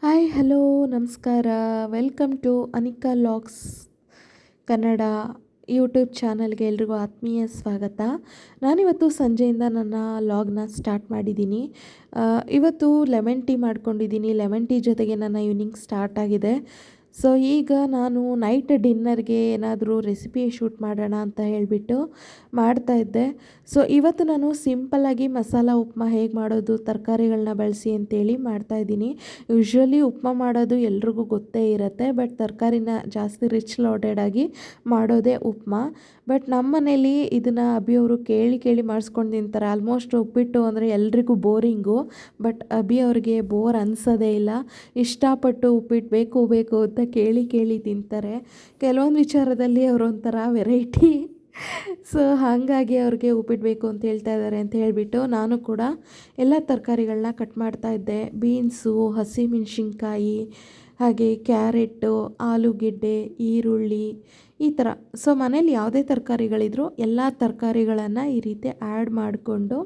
Hi hello ನಮಸ್ಕಾರ. Welcome to Anika logs Kannada YouTube ಚಾನಲ್ಗೆ ಎಲ್ರಿಗೂ ಆತ್ಮೀಯ ಸ್ವಾಗತ. ನಾನಿವತ್ತು ಸಂಜೆಯಿಂದ ನನ್ನ ಲಾಗ್ನ ಸ್ಟಾರ್ಟ್ ಮಾಡಿದ್ದೀನಿ. ಇವತ್ತು ಲೆಮನ್ ಟೀ ಮಾಡ್ಕೊಂಡಿದ್ದೀನಿ. ಲೆಮನ್ ಟೀ ಜೊತೆಗೆ ನನ್ನ ಈವ್ನಿಂಗ್ ಸ್ಟಾರ್ಟ್ ಆಗಿದೆ. ಸೊ ಈಗ ನಾನು ನೈಟ್ ಡಿನ್ನರ್ಗೆ ಏನಾದರೂ ರೆಸಿಪಿ ಶೂಟ್ ಮಾಡೋಣ ಅಂತ ಹೇಳಿಬಿಟ್ಟು ಮಾಡ್ತಾಯಿದ್ದೆ. ಸೊ ಇವತ್ತು ನಾನು ಸಿಂಪಲ್ಲಾಗಿ ಮಸಾಲ ಉಪ್ಮಾ ಹೇಗೆ ಮಾಡೋದು ತರಕಾರಿಗಳನ್ನ ಬಳಸಿ ಅಂತೇಳಿ ಮಾಡ್ತಾಯಿದ್ದೀನಿ. ಯೂಶ್ವಲಿ ಉಪ್ಮಾ ಮಾಡೋದು ಎಲ್ರಿಗೂ ಗೊತ್ತೇ ಇರುತ್ತೆ, ಬಟ್ ತರಕಾರಿನ ಜಾಸ್ತಿ ರಿಚ್ ಲೋಡೆಡ್ ಆಗಿ ಮಾಡೋದೇ ಉಪ್ಮಾ. ಬಟ್ ನಮ್ಮ ಮನೇಲಿ ಇದನ್ನು ಅಭಿಯವರು ಕೇಳಿ ಕೇಳಿ ಮಾಡಿಸ್ಕೊಂಡು ತಿಂತಾರೆ. ಆಲ್ಮೋಸ್ಟ್ ಉಪ್ಪಿಟ್ಟು ಅಂದರೆ ಎಲ್ರಿಗೂ ಬೋರಿಂಗು, ಬಟ್ ಅಭಿ ಅವ್ರಿಗೆ ಬೋರ್ ಅನಿಸೋದೇ ಇಲ್ಲ. ಇಷ್ಟಪಟ್ಟು ಉಪ್ಪಿಟ್ಟು ಬೇಕು ಬೇಕು ಅಂತ ಕೇಳಿ ಕೇಳಿ ತಿಂತಾರೆ. ಕೆಲವೊಂದು ವಿಚಾರದಲ್ಲಿ ಅವರೊಂಥರ ವೆರೈಟಿ. ಸೊ ಹಾಗಾಗಿ ಅವ್ರಿಗೆ ಉಪ್ಪಿಟ್ಟು ಬೇಕು ಅಂತ ಹೇಳ್ತಾ ಇದ್ದಾರೆ ಅಂತ ಹೇಳಿಬಿಟ್ಟು ನಾನು ಕೂಡ ಎಲ್ಲ ತರಕಾರಿಗಳನ್ನ ಕಟ್ ಮಾಡ್ತಾ ಇದ್ದೆ. ಬೀನ್ಸು, ಹಸಿಮೆಣ್ಸಿನ್ಕಾಯಿ, ಹಾಗೆ ಕ್ಯಾರೆಟು, ಆಲೂಗೆಡ್ಡೆ, ಈರುಳ್ಳಿ ಈ ಥರ. ಸೊ ಮನೇಲಿ ಯಾವುದೇ ತರಕಾರಿಗಳಿದ್ರೂ ಎಲ್ಲ ತರಕಾರಿಗಳನ್ನು ಈ ರೀತಿ ಆ್ಯಡ್ ಮಾಡಿಕೊಂಡು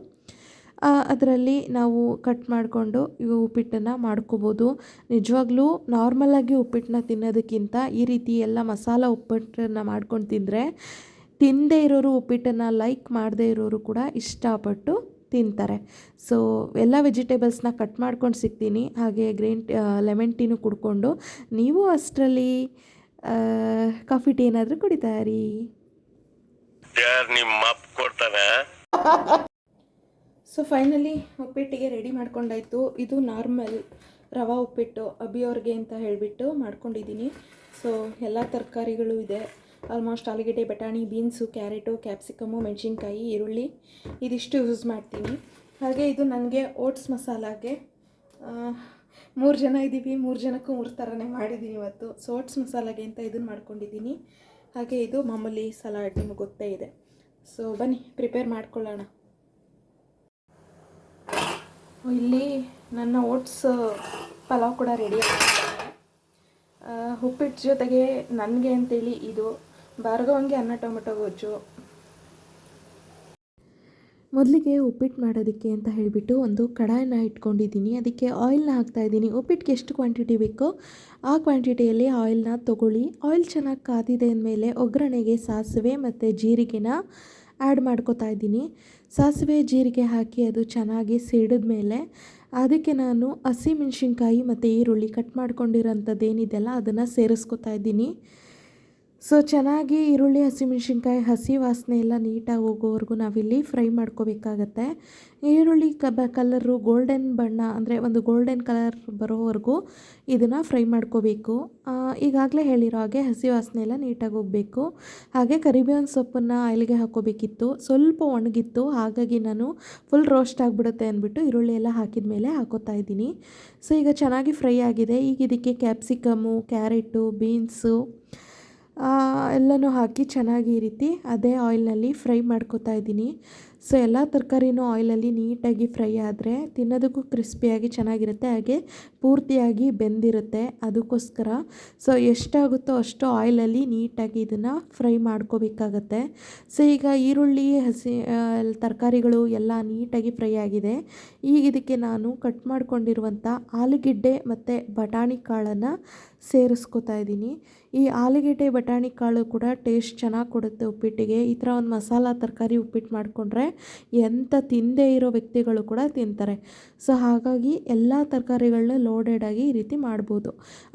ಅದರಲ್ಲಿ ನಾವು ಕಟ್ ಮಾಡಿಕೊಂಡು ಉಪ್ಪಿಟ್ಟನ್ನು ಮಾಡ್ಕೋಬೋದು. ನಿಜವಾಗ್ಲೂ ನಾರ್ಮಲಾಗಿ ಉಪ್ಪಿಟ್ಟನ್ನ ತಿನ್ನೋದಕ್ಕಿಂತ ಈ ರೀತಿ ಎಲ್ಲ ಮಸಾಲ ಉಪ್ಪಿಟ್ಟನ್ನು ಮಾಡ್ಕೊಂಡು ತಿಂದರೆ ತಿನ್ನದೇ ಇರೋರು ಉಪ್ಪಿಟ್ಟನ್ನು ಲೈಕ್ ಮಾಡದೇ ಇರೋರು ಕೂಡ ಇಷ್ಟಪಟ್ಟು ತಿಂತಾರೆ. ಸೊ ಎಲ್ಲ ವೆಜಿಟೇಬಲ್ಸ್ನ ಕಟ್ ಮಾಡ್ಕೊಂಡು ಸಿಗ್ತೀನಿ. ಹಾಗೆ ಲೆಮನ್ ಟೀನು ಕುಡ್ಕೊಂಡು ನೀವು ಅಷ್ಟರಲ್ಲಿ ಕಾಫಿ ಟೀ ಏನಾದರೂ ಕುಡಿತಾ ಇರಿ. ಸೊ ಫೈನಲಿ ಉಪ್ಪಿಟ್ಟಿಗೆ ರೆಡಿ ಮಾಡ್ಕೊಂಡಾಯಿತು. ಇದು ನಾರ್ಮಲ್ ರವಾ ಉಪ್ಪಿಟ್ಟು ಅಭಿಯವ್ರಿಗೆ ಅಂತ ಹೇಳಿಬಿಟ್ಟು ಮಾಡ್ಕೊಂಡಿದ್ದೀನಿ. ಸೊ ಎಲ್ಲ ತರಕಾರಿಗಳು ಇದೆ. ಆಲ್ಮೋಸ್ಟ್ ಆಲೂಗೆಡ್ಡೆ, ಬಟಾಣಿ, ಬೀನ್ಸು, ಕ್ಯಾರೆಟು, ಕ್ಯಾಪ್ಸಿಕಮ್ಮು, ಮೆಣಸಿನ್ಕಾಯಿ, ಈರುಳ್ಳಿ ಇದಿಷ್ಟು ಯೂಸ್ ಮಾಡ್ತೀನಿ. ಹಾಗೆ ಇದು ನನಗೆ ಓಟ್ಸ್ ಮಸಾಲಾಗೆ 3 ಜನ ಇದ್ದೀವಿ, 3 ಜನಕ್ಕೂ 3 ಥರನೇ ಮಾಡಿದ್ದೀನಿ ಇವತ್ತು. ಸೊ ಓಟ್ಸ್ ಮಸಾಲಾಗೆ ಅಂತ ಇದನ್ನು ಮಾಡ್ಕೊಂಡಿದ್ದೀನಿ. ಹಾಗೆ ಇದು ಮಾಮೂಲಿ ಸಲಾಡ್ ನಿಮಗೆ ಗೊತ್ತೇ ಇದೆ. ಸೊ ಬನ್ನಿ ಪ್ರಿಪೇರ್ ಮಾಡ್ಕೊಳ್ಳೋಣ. ಇಲ್ಲಿ ನನ್ನ ಓಟ್ಸ್ ಪಲಾವ್ ಕೂಡ ರೆಡಿ ಆಗಿದೆ. ಉಪ್ಪಿಟ್ಟು ಜೊತೆಗೆ ನನಗೆ ಅಂತೇಳಿ ಇದು ಭಾರ್ಗವಂಗೆ ಅನ್ನ ಟೊಮೆಟೊ ಗೊಜ್ಜು. ಮೊದಲಿಗೆ ಉಪ್ಪಿಟ್ಟು ಮಾಡೋದಕ್ಕೆ ಅಂತ ಹೇಳಿಬಿಟ್ಟು ಒಂದು ಕಡಾಯಿನ ಇಟ್ಕೊಂಡಿದ್ದೀನಿ. ಅದಕ್ಕೆ ಆಯಿಲ್ನ ಹಾಕ್ತಾಯಿದ್ದೀನಿ. ಉಪ್ಪಿಟ್ಟಿಗೆ ಎಷ್ಟು ಕ್ವಾಂಟಿಟಿ ಬೇಕೋ ಆ ಕ್ವಾಂಟಿಟಿಯಲ್ಲಿ ಆಯಿಲ್ನ ತೊಗೊಳ್ಳಿ. ಆಯಿಲ್ ಚೆನ್ನಾಗಿ ಕಾದಿದೆ ಅಂದಮೇಲೆ ಒಗ್ಗರಣೆಗೆ ಸಾಸಿವೆ ಮತ್ತು ಜೀರಿಗೆನ ಆ್ಯಡ್ ಮಾಡ್ಕೋತಾ ಇದ್ದೀನಿ. ಸಾಸಿವೆ ಜೀರಿಗೆ ಹಾಕಿ ಅದು ಚೆನ್ನಾಗಿ ಸಿಡಿದ ಮೇಲೆ ಅದಕ್ಕೆ ನಾನು ಹಸಿಮೆಣ್ಸಿನ್ಕಾಯಿ ಮತ್ತು ಈರುಳ್ಳಿ ಕಟ್ ಮಾಡ್ಕೊಂಡಿರೋಂಥದ್ದು ಏನಿದೆಯಲ್ಲ ಅದನ್ನು ಸೇರಿಸ್ಕೊತಾ ಇದ್ದೀನಿ. ಸೊ ಚೆನ್ನಾಗಿ ಈರುಳ್ಳಿ, ಹಸಿಮೆಣ್ಸಿನ್ಕಾಯಿ ಹಸಿ ವಾಸನೆ ಎಲ್ಲ ನೀಟಾಗಿ ಹೋಗೋವರೆಗೂ ನಾವಿಲ್ಲಿ ಫ್ರೈ ಮಾಡ್ಕೋಬೇಕಾಗತ್ತೆ. ಈರುಳ್ಳಿ ಕಲರು ಗೋಲ್ಡನ್ ಬಣ್ಣ ಅಂದರೆ ಒಂದು ಗೋಲ್ಡನ್ ಕಲರ್ ಬರೋವರೆಗೂ ಇದನ್ನು ಫ್ರೈ ಮಾಡ್ಕೋಬೇಕು. ಈಗಾಗಲೇ ಹೇಳಿರೋ ಹಾಗೆ ಹಸಿ ವಾಸನೆ ಎಲ್ಲ ನೀಟಾಗಿ ಹೋಗಬೇಕು. ಹಾಗೆ ಕರಿಬೇವಿನ ಸೊಪ್ಪನ್ನು ಆಯಿಲ್ಗೆ ಹಾಕ್ಕೋಬೇಕಿತ್ತು. ಸ್ವಲ್ಪ ಒಣಗಿತ್ತು, ಹಾಗಾಗಿ ನಾನು ಫುಲ್ ರೋಸ್ಟ್ ಆಗಿಬಿಡುತ್ತೆ ಅಂದ್ಬಿಟ್ಟು ಈರುಳ್ಳಿ ಎಲ್ಲ ಹಾಕಿದ ಮೇಲೆ ಹಾಕೋತಾ ಇದ್ದೀನಿ. ಸೊ ಈಗ ಚೆನ್ನಾಗಿ ಫ್ರೈ ಆಗಿದೆ. ಈಗ ಇದಕ್ಕೆ ಕ್ಯಾಪ್ಸಿಕಮ್ಮು, ಕ್ಯಾರೆಟು, ಬೀನ್ಸು ಎಲ್ಲನೂ ಹಾಕಿ ಚೆನ್ನಾಗಿ ಈ ರೀತಿ ಅದೇ ಆಯಿಲ್ನಲ್ಲಿ ಫ್ರೈ ಮಾಡ್ಕೋತಾ ಇದ್ದೀನಿ. ಸೊ ಎಲ್ಲ ತರಕಾರಿನೂ ಆಯಿಲಲ್ಲಿ ನೀಟಾಗಿ ಫ್ರೈ ಆದರೆ ತಿನ್ನೋದಕ್ಕೂ ಕ್ರಿಸ್ಪಿಯಾಗಿ ಚೆನ್ನಾಗಿರುತ್ತೆ, ಹಾಗೆ ಪೂರ್ತಿಯಾಗಿ ಬೆಂದಿರುತ್ತೆ. ಅದಕ್ಕೋಸ್ಕರ ಸೊ ಎಷ್ಟಾಗುತ್ತೋ ಅಷ್ಟು ಆಯಿಲಲ್ಲಿ ನೀಟಾಗಿ ಇದನ್ನು ಫ್ರೈ ಮಾಡ್ಕೋಬೇಕಾಗತ್ತೆ. ಸೊ ಈಗ ಈರುಳ್ಳಿ, ತರಕಾರಿಗಳು ಎಲ್ಲ ನೀಟಾಗಿ ಫ್ರೈ ಆಗಿದೆ. ಈಗ ಇದಕ್ಕೆ ನಾನು ಕಟ್ ಮಾಡ್ಕೊಂಡಿರುವಂಥ ಆಲೂಗೆಡ್ಡೆ ಮತ್ತು ಬಟಾಣಿ ಕಾಳನ್ನು ಸೇರಿಸ್ಕೋತಾ ಇದ್ದೀನಿ. ಈ ಆಲೂಗೆಡ್ಡೆ, ಬಟಾಣಿ ಕಾಳು ಕೂಡ ಟೇಸ್ಟ್ ಚೆನ್ನಾಗಿ ಕೊಡುತ್ತೆ ಉಪ್ಪಿಟ್ಟಿಗೆ. ಈ ಥರ ಒಂದು ಮಸಾಲ ತರಕಾರಿ ಉಪ್ಪಿಟ್ಟು ಮಾಡಿಕೊಂಡ್ರೆ ಎಂಥ ತಿನ್ನದೇ ಇರೋ ವ್ಯಕ್ತಿಗಳು ಕೂಡ ತಿಂತಾರೆ. ಸೊ ಹಾಗಾಗಿ ಎಲ್ಲ ತರಕಾರಿಗಳನ್ನ ಲೋಡೆಡ್ ಆಗಿ ಈ ರೀತಿ ಮಾಡ್ಬೋದು.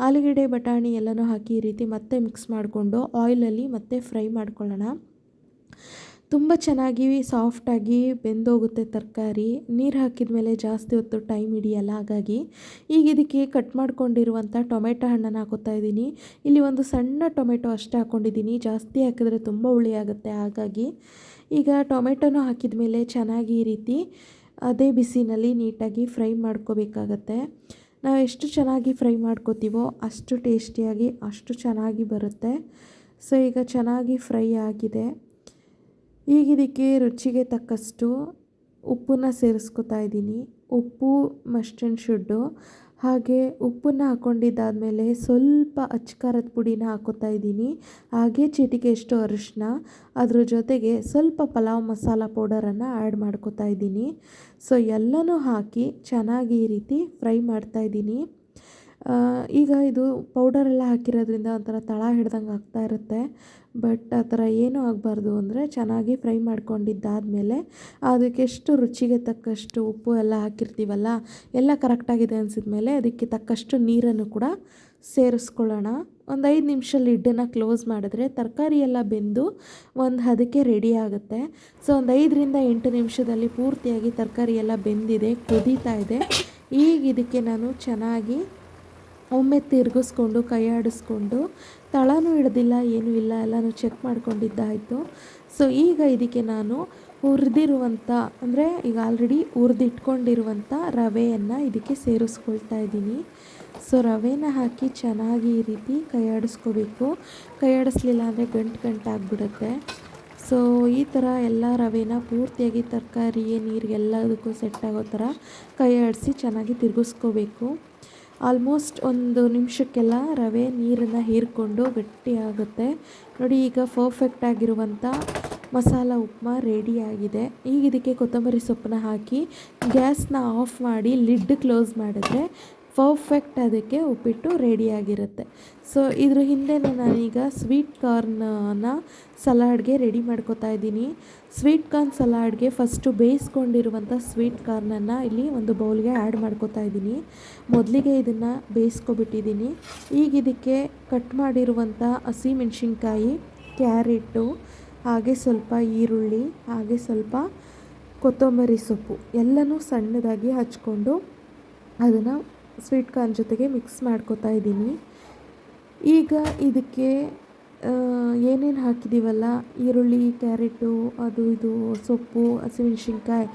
ಆಲೂಗೆಡ್ಡೆ, ಬಟಾಣಿ ಎಲ್ಲನೂ ಹಾಕಿ ಈ ರೀತಿ ಮತ್ತೆ ಮಿಕ್ಸ್ ಮಾಡಿಕೊಂಡು ಆಯಿಲಲ್ಲಿ ಮತ್ತೆ ಫ್ರೈ ಮಾಡ್ಕೊಳ್ಳೋಣ. ತುಂಬ ಚೆನ್ನಾಗಿ ಸಾಫ್ಟಾಗಿ ಬೆಂದೋಗುತ್ತೆ ತರಕಾರಿ. ನೀರು ಹಾಕಿದ ಮೇಲೆ ಜಾಸ್ತಿ ಹೊತ್ತು ಟೈಮ್ ಹಿಡಿಯಲ್ಲ. ಹಾಗಾಗಿ ಈಗ ಇದಕ್ಕೆ ಕಟ್ ಮಾಡ್ಕೊಂಡಿರುವಂಥ ಟೊಮೆಟೊ ಹಣ್ಣನ್ನು ಹಾಕೋತಾ ಇದ್ದೀನಿ. ಇಲ್ಲಿ ಒಂದು ಸಣ್ಣ ಟೊಮೆಟೊ ಅಷ್ಟೇ ಹಾಕ್ಕೊಂಡಿದ್ದೀನಿ, ಜಾಸ್ತಿ ಹಾಕಿದ್ರೆ ತುಂಬ ಹುಳಿ ಆಗುತ್ತೆ. ಹಾಗಾಗಿ ಈಗ ಟೊಮೆಟೊನೂ ಹಾಕಿದ ಮೇಲೆ ಚೆನ್ನಾಗಿ ಈ ರೀತಿ ಅದೇ ಬಿಸಿನಲ್ಲಿ ನೀಟಾಗಿ ಫ್ರೈ ಮಾಡ್ಕೋಬೇಕಾಗತ್ತೆ. ನಾವು ಎಷ್ಟು ಚೆನ್ನಾಗಿ ಫ್ರೈ ಮಾಡ್ಕೋತೀವೋ ಅಷ್ಟು ಟೇಸ್ಟಿಯಾಗಿ ಅಷ್ಟು ಚೆನ್ನಾಗಿ ಬರುತ್ತೆ. ಸೊ ಈಗ ಚೆನ್ನಾಗಿ ಫ್ರೈ ಆಗಿದೆ. ಈಗ ಇದಕ್ಕೆ ರುಚಿಗೆ ತಕ್ಕಷ್ಟು ಉಪ್ಪನ್ನು ಸೇರಿಸ್ಕೊತಾ ಇದ್ದೀನಿ. ಉಪ್ಪು ಮಸ್ಟ್ ಆ್ಯಂಡ್ ಶುಡ್ಡು. ಹಾಗೆ ಉಪ್ಪನ್ನು ಹಾಕ್ಕೊಂಡಿದ್ದಾದಮೇಲೆ ಸ್ವಲ್ಪ ಅಚ್ಕಾರದ ಪುಡಿನ ಹಾಕೋತಾ ಇದ್ದೀನಿ. ಹಾಗೆ ಚಿಟಿಕೆಯಷ್ಟು ಅರಿಶಿನ, ಅದ್ರ ಜೊತೆಗೆ ಸ್ವಲ್ಪ ಪಲಾವ್ ಮಸಾಲ ಪೌಡರನ್ನು ಆ್ಯಡ್ ಮಾಡ್ಕೋತಾ ಇದ್ದೀನಿ. ಸೊ ಎಲ್ಲನೂ ಹಾಕಿ ಚೆನ್ನಾಗಿ ಈ ರೀತಿ ಫ್ರೈ ಮಾಡ್ತಾಯಿದ್ದೀನಿ. ಈಗ ಇದು ಪೌಡರೆಲ್ಲ ಹಾಕಿರೋದ್ರಿಂದ ಒಂಥರ ತಳ ಹಿಡ್ದಂಗೆ ಆಗ್ತಾ ಇರುತ್ತೆ. ಬಟ್ ಆ ಥರ ಏನೂ ಆಗಬಾರ್ದು. ಅಂದರೆ ಚೆನ್ನಾಗಿ ಫ್ರೈ ಮಾಡ್ಕೊಂಡಿದ್ದಾದಮೇಲೆ ಅದಕ್ಕೆ ಎಷ್ಟು ರುಚಿಗೆ ತಕ್ಕಷ್ಟು ಉಪ್ಪು ಎಲ್ಲ ಹಾಕಿರ್ತೀವಲ್ಲ, ಎಲ್ಲ ಕರೆಕ್ಟಾಗಿದೆ ಅನಿಸಿದ್ಮೇಲೆ ಅದಕ್ಕೆ ತಕ್ಕಷ್ಟು ನೀರನ್ನು ಕೂಡ ಸೇರಿಸ್ಕೊಳ್ಳೋಣ. ಒಂದು 5 ನಿಮಿಷ ಲಿಡ್ಡನ್ನು ಕ್ಲೋಸ್ ಮಾಡಿದ್ರೆ ತರಕಾರಿ ಎಲ್ಲ ಬೆಂದು ಒಂದು ಹದಕ್ಕೆ ರೆಡಿ ಆಗುತ್ತೆ. ಸೊ ಒಂದು 5ರಿಂದ 8 ನಿಮಿಷದಲ್ಲಿ ಪೂರ್ತಿಯಾಗಿ ತರಕಾರಿ ಎಲ್ಲ ಬೆಂದಿದೆ, ಕುದೀತಾ ಇದೆ. ಈಗ ಇದಕ್ಕೆ ನಾನು ಚೆನ್ನಾಗಿ ಒಮ್ಮೆ ತಿರುಗಿಸ್ಕೊಂಡು ಕೈ ಆಡಿಸ್ಕೊಂಡು, ತಳನೂ ಹಿಡ್ದಿಲ್ಲ ಏನೂ ಇಲ್ಲ, ಎಲ್ಲನೂ ಚೆಕ್ ಮಾಡ್ಕೊಂಡಿದ್ದಾಯಿತು. ಸೊ ಈಗ ಇದಕ್ಕೆ ನಾನು ಹುರಿದಿರುವಂಥ, ಅಂದರೆ ಈಗ ಆಲ್ರೆಡಿ ಹುರಿದಿಟ್ಕೊಂಡಿರುವಂಥ ರವೆಯನ್ನು ಇದಕ್ಕೆ ಸೇರಿಸ್ಕೊಳ್ತಾ ಇದ್ದೀನಿ. ಸೊ ರವೆನ ಹಾಕಿ ಚೆನ್ನಾಗಿ ಈ ರೀತಿ ಕೈ ಆಡಿಸ್ಕೋಬೇಕು. ಕೈ ಆಡಿಸ್ಲಿಲ್ಲ ಅಂದರೆ ಗಂಟು ಆಗಿಬಿಡುತ್ತೆ. ಸೊ ಈ ಥರ ಎಲ್ಲ ರವೆನ ಪೂರ್ತಿಯಾಗಿ ತರಕಾರಿಗೆ, ನೀರಿಗೆಲ್ಲದಕ್ಕೂ ಸೆಟ್ ಆಗೋ ಥರ ಕೈ ಆಡಿಸಿ ಚೆನ್ನಾಗಿ ತಿರುಗಿಸ್ಕೋಬೇಕು. ಆಲ್ಮೋಸ್ಟ್ 1 ನಿಮಿಷಕ್ಕೆಲ್ಲ ರವೆ ನೀರನ್ನು ಹೀರಿಕೊಂಡು ಗಟ್ಟಿಯಾಗುತ್ತೆ ನೋಡಿ. ಈಗ ಪರ್ಫೆಕ್ಟ್ ಆಗಿರುವಂಥ ಮಸಾಲ ಉಪ್ಮಾ ರೆಡಿಯಾಗಿದೆ. ಈಗ ಇದಕ್ಕೆ ಕೊತ್ತಂಬರಿ ಸೊಪ್ಪನ್ನ ಹಾಕಿ ಗ್ಯಾಸ್ನ ಆಫ್ ಮಾಡಿ ಲಿಡ್ ಕ್ಲೋಸ್ ಮಾಡಿದ್ರೆ ಪರ್ಫೆಕ್ಟ್ ಅದಕ್ಕೆ ಉಪ್ಪಿಟ್ಟು ರೆಡಿಯಾಗಿರುತ್ತೆ. ಸೊ ಇದ್ರ ಹಿಂದೆನೇ ನಾನೀಗ ಸ್ವೀಟ್ ಕಾರ್ನ ಸಲಾಡ್ಗೆ ರೆಡಿ ಮಾಡ್ಕೋತಾ ಇದ್ದೀನಿ. ಸ್ವೀಟ್ ಕಾರ್ನ್ ಸಲಾಡ್ಗೆ ಫಸ್ಟು ಬೇಯಿಸ್ಕೊಂಡಿರುವಂಥ ಸ್ವೀಟ್ ಕಾರ್ನನ್ನು ಇಲ್ಲಿ ಒಂದು ಬೌಲ್ಗೆ ಆ್ಯಡ್ ಮಾಡ್ಕೋತಾ ಇದ್ದೀನಿ. ಮೊದಲಿಗೆ ಇದನ್ನು ಬೇಯಿಸ್ಕೊಬಿಟ್ಟಿದ್ದೀನಿ. ಈಗ ಇದಕ್ಕೆ ಕಟ್ ಮಾಡಿರುವಂಥ ಹಸಿಮೆಣ್ಸಿನ್ಕಾಯಿ, ಕ್ಯಾರೆಟು, ಹಾಗೆ ಸ್ವಲ್ಪ ಈರುಳ್ಳಿ, ಹಾಗೆ ಸ್ವಲ್ಪ ಕೊತ್ತಂಬರಿ ಸೊಪ್ಪು ಎಲ್ಲನೂ ಸಣ್ಣದಾಗಿ ಹಚ್ಕೊಂಡು ಅದನ್ನು ಸ್ವೀಟ್ ಕಾರ್ನ್ ಜೊತೆಗೆ ಮಿಕ್ಸ್ ಮಾಡ್ಕೋತಾ ಇದ್ದೀನಿ. ಈಗ ಇದಕ್ಕೆ ಏನೇನು ಹಾಕಿದ್ದೀವಲ್ಲ, ಈರುಳ್ಳಿ, ಕ್ಯಾರೆಟು, ಅದು ಇದು ಸೊಪ್ಪು, ಹಸಿಮೆಣ್ಸಿನ್ಕಾಯಿ,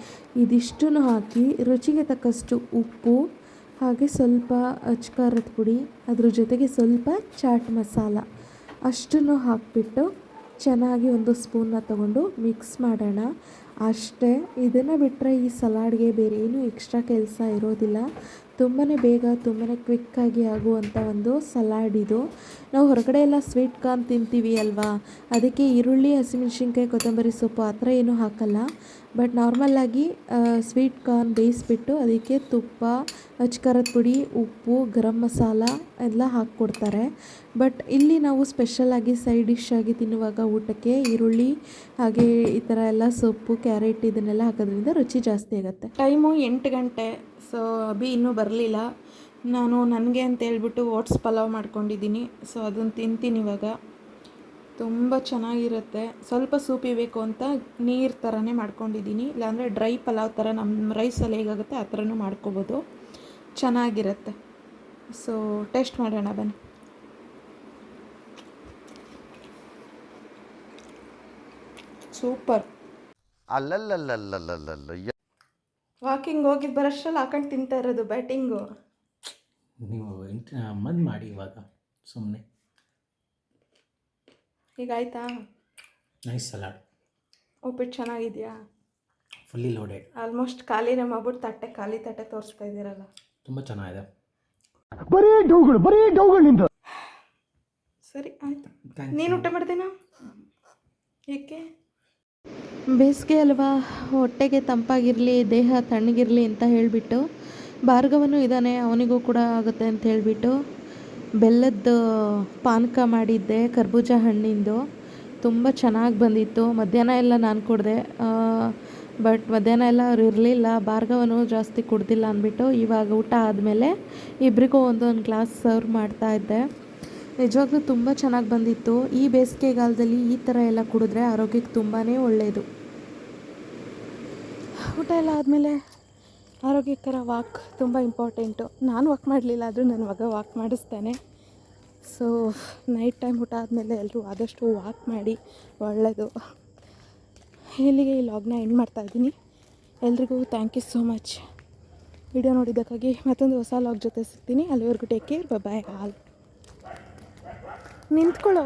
ಇದಿಷ್ಟನ್ನು ಹಾಕಿ ರುಚಿಗೆ ತಕ್ಕಷ್ಟು ಉಪ್ಪು, ಹಾಗೆ ಸ್ವಲ್ಪ ಅಚ್ಕಾರದ ಪುಡಿ, ಅದ್ರ ಜೊತೆಗೆ ಸ್ವಲ್ಪ ಚಾಟ್ ಮಸಾಲ ಅಷ್ಟನ್ನು ಹಾಕಿಬಿಟ್ಟು ಚೆನ್ನಾಗಿ ಒಂದು ಸ್ಪೂನ್ನ ತಗೊಂಡು ಮಿಕ್ಸ್ ಮಾಡೋಣ. ಅಷ್ಟೇ. ಇದನ್ನು ಬಿಟ್ಟರೆ ಈ ಸಲಾಡ್ಗೆ ಬೇರೆ ಏನೂ ಎಕ್ಸ್ಟ್ರಾ ಕೆಲಸ ಇರೋದಿಲ್ಲ. ತುಂಬಾ ಬೇಗ, ತುಂಬಾ ಕ್ವಿಕ್ಕಾಗಿ ಆಗುವಂಥ ಒಂದು ಸಲಾಡ್ ಇದು. ನಾವು ಹೊರಗಡೆ ಎಲ್ಲ ಸ್ವೀಟ್ ಕಾರ್ನ್ ತಿಂತೀವಿ ಅಲ್ವಾ, ಅದಕ್ಕೆ ಈರುಳ್ಳಿ, ಹಸಿಮೆಣ್ಸಿನ್ಕಾಯಿ, ಕೊತ್ತಂಬರಿ ಸೊಪ್ಪು ಆ ಥರ ಏನೂ ಹಾಕಲ್ಲ. ಬಟ್ ನಾರ್ಮಲ್ಲಾಗಿ ಸ್ವೀಟ್ ಕಾರ್ನ್ ಬೇಯಿಸ್ಬಿಟ್ಟು ಅದಕ್ಕೆ ತುಪ್ಪ, ಅಚ್ಕಾರದ ಪುಡಿ, ಉಪ್ಪು, ಗರಂ ಮಸಾಲ ಎಲ್ಲ ಹಾಕ್ಕೊಡ್ತಾರೆ. ಬಟ್ ಇಲ್ಲಿ ನಾವು ಸ್ಪೆಷಲಾಗಿ ಸೈಡ್ ಡಿಶ್ ಆಗಿ ತಿನ್ನುವಾಗ ಊಟಕ್ಕೆ ಈರುಳ್ಳಿ ಹಾಗೆ ಈ ಥರ ಎಲ್ಲ ಸೊಪ್ಪು, ಕ್ಯಾರೆಟ್ ಇದನ್ನೆಲ್ಲ ಹಾಕೋದ್ರಿಂದ ರುಚಿ ಜಾಸ್ತಿ ಆಗುತ್ತೆ. ಟೈಮು 8 ಗಂಟೆ. ಸೊ ಅಭಿ ಇನ್ನೂ ಬರಲಿಲ್ಲ. ನಾನು ನನಗೆ ಅಂತ ಹೇಳ್ಬಿಟ್ಟು ಓಟ್ಸ್ ಪಲಾವ್ ಮಾಡ್ಕೊಂಡಿದ್ದೀನಿ. ಸೊ ಅದನ್ನು ತಿಂತೀನಿ ಇವಾಗ. ತುಂಬ ಚೆನ್ನಾಗಿರುತ್ತೆ. ಸ್ವಲ್ಪ ಸೂಪಿ ಬೇಕು ಅಂತ ನೀರು ಥರನೇ ಮಾಡ್ಕೊಂಡಿದ್ದೀನಿ. ಇಲ್ಲಾಂದರೆ ಡ್ರೈ ಪಲಾವ್ ಥರ ನಮ್ಮ ರೈಸಲ್ಲಿ ಹೇಗಾಗುತ್ತೆ ಆ ಥರನೂ ಮಾಡ್ಕೋಬೋದು, ಚೆನ್ನಾಗಿರುತ್ತೆ. ಸೊ ಟೇಸ್ಟ್ ಮಾಡೋಣ ಬನ್ನಿ. ಸೂಪರ್. ಅಲ್ಲಲ್ಲಲ್ಲಲ್ಲಲ್ಲಲ್ಲ ವಾಕಿಂಗ್ ಹೋಗಿದ್ದು ಬರೋಷ್ಟರಲ್ಲಿ ಹಾಕೊಂಡು ತಿಂತಾ ಇರೋದು ಬ್ಯಾಟಿಂಗು. ನೀವು ಮದ್ದು ಮಾಡಿ ಇವಾಗ ಸುಮ್ಮನೆ. ಹೀಗಾಯ್ತಾ? Nice salad. ಉಪ್ಪಿಟ್ಟು ಚೆನ್ನಾಗಿದೆಯಾ? Fully loaded. ಆಲ್ಮೋಸ್ಟ್ ಖಾಲಿನೇ ಮಾಡ್ಬಿಟ್ಟು ಖಾಲಿ ತಟ್ಟೆ ತೋರಿಸ್ತಾ ಇದ್ದೀರಲ್ಲ. ತುಂಬ ಚೆನ್ನಾಗಿದೆ. ಬರೀ ಡೌಗಳಿಂದ. ಸರಿ ಆಯ್ತು. ನೀನು ಊಟ ಮಾಡ್ತೀನಾ? ಏಕೆ? ಬೇಸಿಗೆ ಅಲ್ವಾ, ಹೊಟ್ಟೆಗೆ ತಂಪಾಗಿರಲಿ, ದೇಹ ತಣ್ಣಗಿರಲಿ ಅಂತ ಹೇಳಿಬಿಟ್ಟು, ಭಾರ್ಗವನು ಇದ್ದಾನೆ, ಅವನಿಗೂ ಕೂಡ ಆಗುತ್ತೆ ಅಂತ ಹೇಳಿಬಿಟ್ಟು ಬೆಲ್ಲದ ಪಾನಕ ಮಾಡಿದ್ದೆ, ಕರ್ಬೂಜ ಹಣ್ಣಿಂದು. ತುಂಬ ಚೆನ್ನಾಗಿ ಬಂದಿತ್ತು. ಮಧ್ಯಾಹ್ನ ಎಲ್ಲ ನಾನು ಕುಡಿದೆ. ಬಟ್ ಮಧ್ಯಾಹ್ನ ಎಲ್ಲ ಅವ್ರು ಇರಲಿಲ್ಲ, ಭಾರ್ಗವನು ಜಾಸ್ತಿ ಕುಡ್ದಿಲ್ಲ ಅಂದ್ಬಿಟ್ಟು ಇವಾಗ ಊಟ ಆದಮೇಲೆ ಇಬ್ಬರಿಗೂ ಒಂದೊಂದು ಗ್ಲಾಸ್ ಸರ್ವ್ ಮಾಡ್ತಾಯಿದ್ದೆ. ನಿಜವಾಗ್ಲೂ ತುಂಬ ಚೆನ್ನಾಗಿ ಬಂದಿತ್ತು. ಈ ಬೇಸಿಗೆಗಾಲದಲ್ಲಿ ಈ ಥರ ಎಲ್ಲ ಕುಡಿದ್ರೆ ಆರೋಗ್ಯಕ್ಕೆ ತುಂಬಾ ಒಳ್ಳೆಯದು. ಊಟ ಎಲ್ಲ ಆದಮೇಲೆ ಆರೋಗ್ಯಕರ ವಾಕ್ ತುಂಬ ಇಂಪಾರ್ಟೆಂಟು. ನಾನು ವಾಕ್ ಮಾಡಲಿಲ್ಲ ಆದರೂ ನನ್ನ ಮಗ ವಾಕ್ ಮಾಡಿಸ್ತಾನೆ. ಸೊ ನೈಟ್ ಟೈಮ್ ಊಟ ಆದಮೇಲೆ ಎಲ್ಲರೂ ಆದಷ್ಟು ವಾಕ್ ಮಾಡಿ, ಒಳ್ಳೆಯದು. ಇಲ್ಲಿಗೆ ಈ ಲಾಗ್ನ ಎಂಡ್ ಮಾಡ್ತಾಯಿದ್ದೀನಿ. ಎಲ್ರಿಗೂ thank you so much video ನೋಡಿದ್ದಕ್ಕಾಗಿ. ಮತ್ತೊಂದು ಹೊಸ ಲಾಗ್ ಜೊತೆ ಸಿಗ್ತೀನಿ. ಅಲ್ಲಿವರೆಗೂ ಟೇಕ್ ಕೇರ್, ಬಾಯ್ ಆಲ್. ನಿಂತ್ಕೊಳ್ಳೋ.